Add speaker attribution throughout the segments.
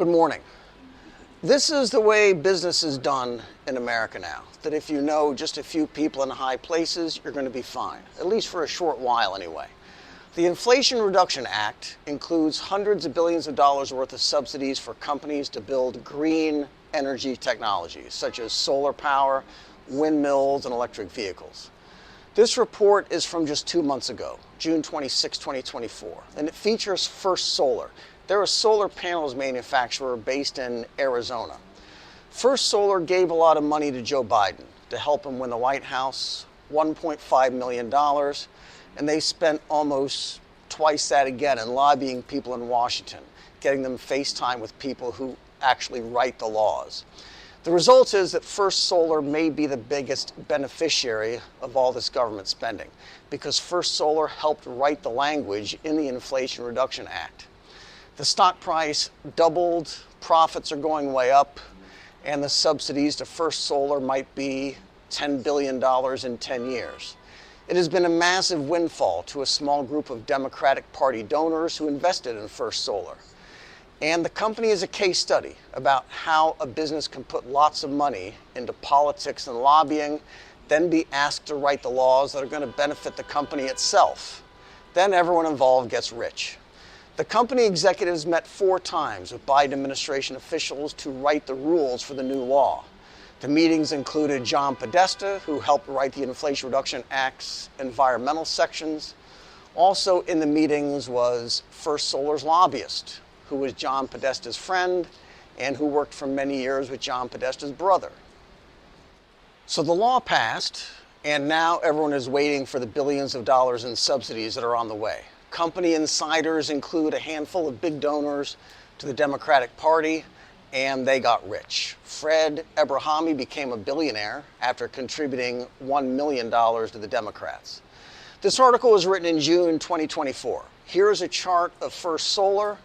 Speaker 1: Good morning. This is the way business is done in America now, that if you know just a few people in high places, you're going to be fine, at least for a short while anyway. The Inflation Reduction Act includes hundreds of billions of dollars worth of subsidies for companies to build green energy technologies, such as solar power, windmills, and electric vehicles. This report is from just 2 months ago, June 26, 2024, and it features First Solar. They're a solar panels manufacturer based in Arizona. First Solar gave a lot of money to Joe Biden to help him win the White House, $1.5 million, and they spent almost twice that again in lobbying people in Washington, getting them FaceTime with people who actually write the laws. The result is that First Solar may be the biggest beneficiary of all this government spending because First Solar helped write the language in the Inflation Reduction Act. The stock price doubled, profits are going way up, and the subsidies to First Solar might be $10 billion in 10 years. It has been a massive windfall to a small group of Democratic Party donors who invested in First Solar. And the company is a case study about how a business can put lots of money into politics and lobbying, then be asked to write the laws that are going to benefit the company itself. Then everyone involved gets rich. The company executives met 4 times with Biden administration officials to write the rules for the new law. The meetings included John Podesta, who helped write the Inflation Reduction Act's environmental sections. Also in the meetings was First Solar's lobbyist, who was John Podesta's friend and who worked for many years with John Podesta's brother. So the law passed, and now everyone is waiting for the billions of dollars in subsidies that are on the way. Company insiders include a handful of big donors to the Democratic Party, and they got rich. Fred Abrahami became a billionaire after contributing $1 million to the Democrats. This article was written in June 2024. Here's a chart of First Solar,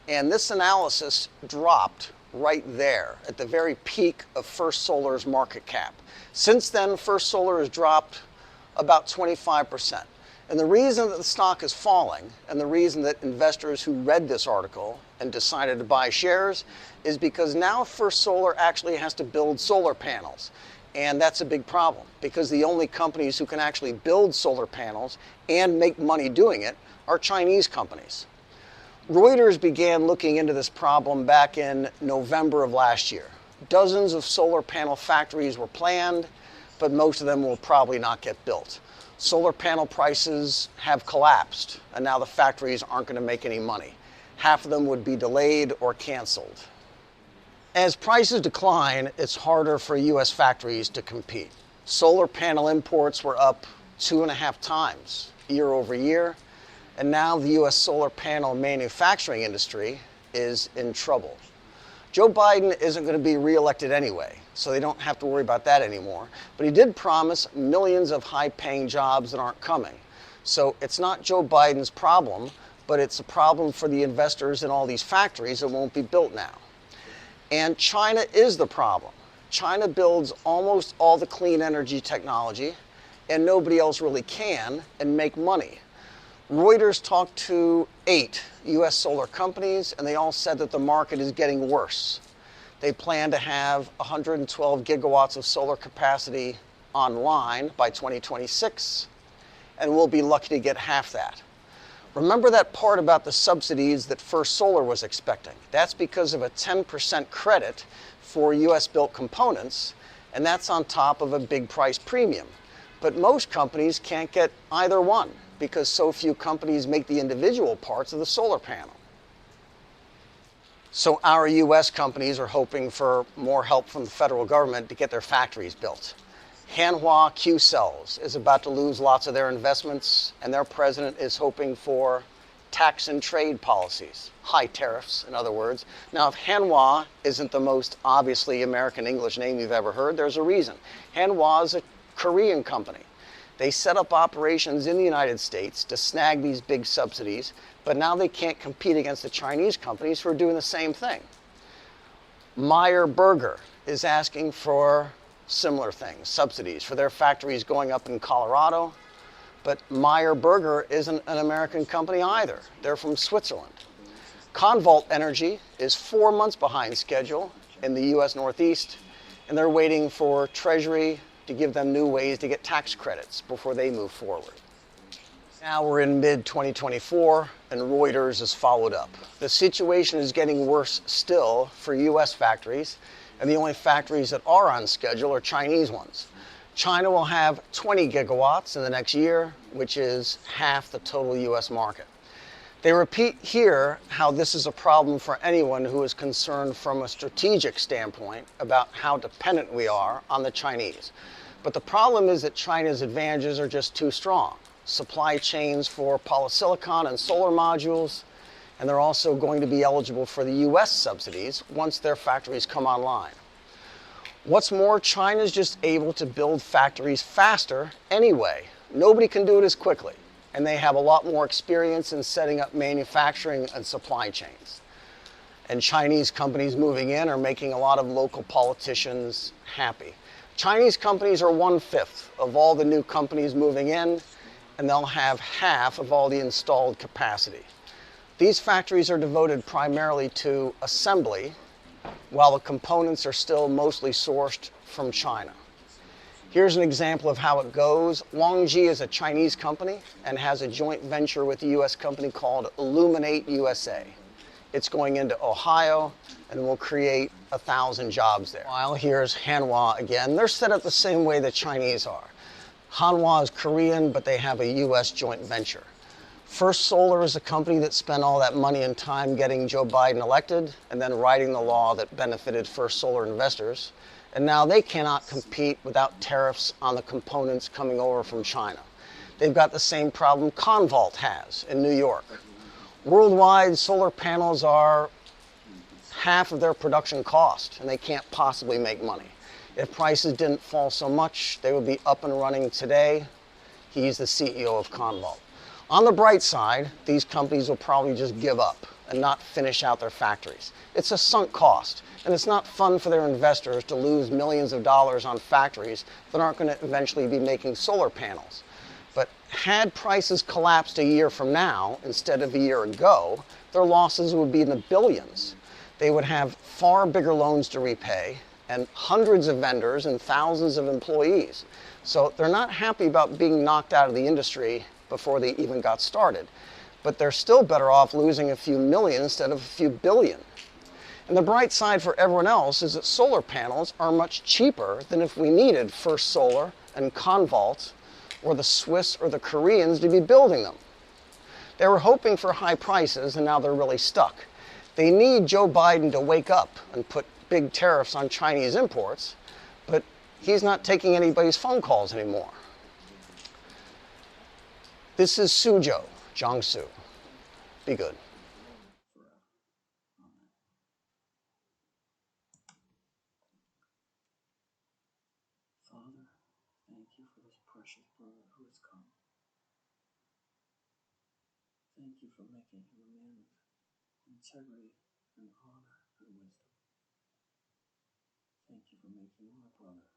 Speaker 1: and this analysis dropped right there at the very peak of First Solar's market cap. Since then, First Solar has dropped about 25%. And the reason that the stock is falling, and the reason that investors who read this article and decided to buy shares, is because now First Solar actually has to build solar panels. And that's a big problem, because the only companies who can actually build solar panels and make money doing it are Chinese companies. Reuters began looking into this problem back in November of last year. Dozens of solar panel factories were planned, but most of them will probably not get built. Solar panel prices have collapsed, and now the factories aren't going to make any money. Half of them would be delayed or canceled. As prices decline, it's harder for U.S. factories to compete. Solar panel imports were up 2.5 times year over year, and now the U.S. solar panel manufacturing industry is in trouble. Joe Biden isn't going to be reelected anyway, so they don't have to worry about that anymore. But he did promise millions of high-paying jobs that aren't coming. So it's not Joe Biden's problem, but it's a problem for the investors in all these factories that won't be built now. And China is the problem. China builds almost all the clean energy technology, and nobody else really can and make money. Reuters talked to 8 U.S. solar companies, and they all said that the market is getting worse. They plan to have 112 gigawatts of solar capacity online by 2026, and we'll be lucky to get half that. Remember that part about the subsidies that First Solar was expecting? That's because of a 10% credit for U.S.-built components, and that's on top of a big price premium. But most companies can't get either one, because so few companies make the individual parts of the solar panel. So our U.S. companies are hoping for more help from the federal government to get their factories built. Hanwha Q-Cells is about to lose lots of their investments, and their president is hoping for tax and trade policies, high tariffs, in other words. Now, if Hanwha isn't the most obviously American English name you've ever heard, there's a reason. Hanwha is a Korean company. They set up operations in the United States to snag these big subsidies, but now they can't compete against the Chinese companies who are doing the same thing. Meyer Burger is asking for similar things, subsidies for their factories going up in Colorado, but Meyer Burger isn't an American company either. They're from Switzerland. Convault Energy is 4 months behind schedule in the US Northeast, and they're waiting for Treasury to give them new ways to get tax credits before they move forward. Now we're in mid-2024, and Reuters has followed up. The situation is getting worse still for US factories, and the only factories that are on schedule are Chinese ones. China will have 20 gigawatts in the next year, which is half the total US market. They repeat here how this is a problem for anyone who is concerned from a strategic standpoint about how dependent we are on the Chinese. But the problem is that China's advantages are just too strong. Supply chains for polysilicon and solar modules, and they're also going to be eligible for the US subsidies once their factories come online. What's more, China's just able to build factories faster anyway. Nobody can do it as quickly, and they have a lot more experience in setting up manufacturing and supply chains. And Chinese companies moving in are making a lot of local politicians happy. Chinese companies are 1/5 of all the new companies moving in, and they'll have half of all the installed capacity. These factories are devoted primarily to assembly, while the components are still mostly sourced from China. Here's an example of how it goes. LONGi is a Chinese company and has a joint venture with a US company called Illuminate USA. It's going into Ohio and will create 1,000 jobs there. While here's Hanwha again. They're set up the same way the Chinese are. Hanwha is Korean, but they have a US joint venture. First Solar is a company that spent all that money and time getting Joe Biden elected and then writing the law that benefited First Solar investors. And now they cannot compete without tariffs on the components coming over from China. They've got the same problem Convault has in New York. Worldwide, solar panels are half of their production cost, and they can't possibly make money. If prices didn't fall so much, they would be up and running today. He's the CEO of Convault. On the bright side, these companies will probably just give up and not finish out their factories. It's a sunk cost, and it's not fun for their investors to lose millions of dollars on factories that aren't going to eventually be making solar panels. But had prices collapsed a year from now instead of a year ago, their losses would be in the billions. They would have far bigger loans to repay and hundreds of vendors and thousands of employees. So they're not happy about being knocked out of the industry before they even got started. But they're still better off losing a few million instead of a few billion. And the bright side for everyone else is that solar panels are much cheaper than if we needed First Solar and Convault or the Swiss or the Koreans to be building them. They were hoping for high prices, and now they're really stuck. They need Joe Biden to wake up and put big tariffs on Chinese imports, but he's not taking anybody's phone calls anymore. This is Suzhou, Jiangsu. Be good.
Speaker 2: Father, thank you for this precious brother who has come. Thank you for making him a man of integrity and honor and wisdom. Thank you for making him my brother.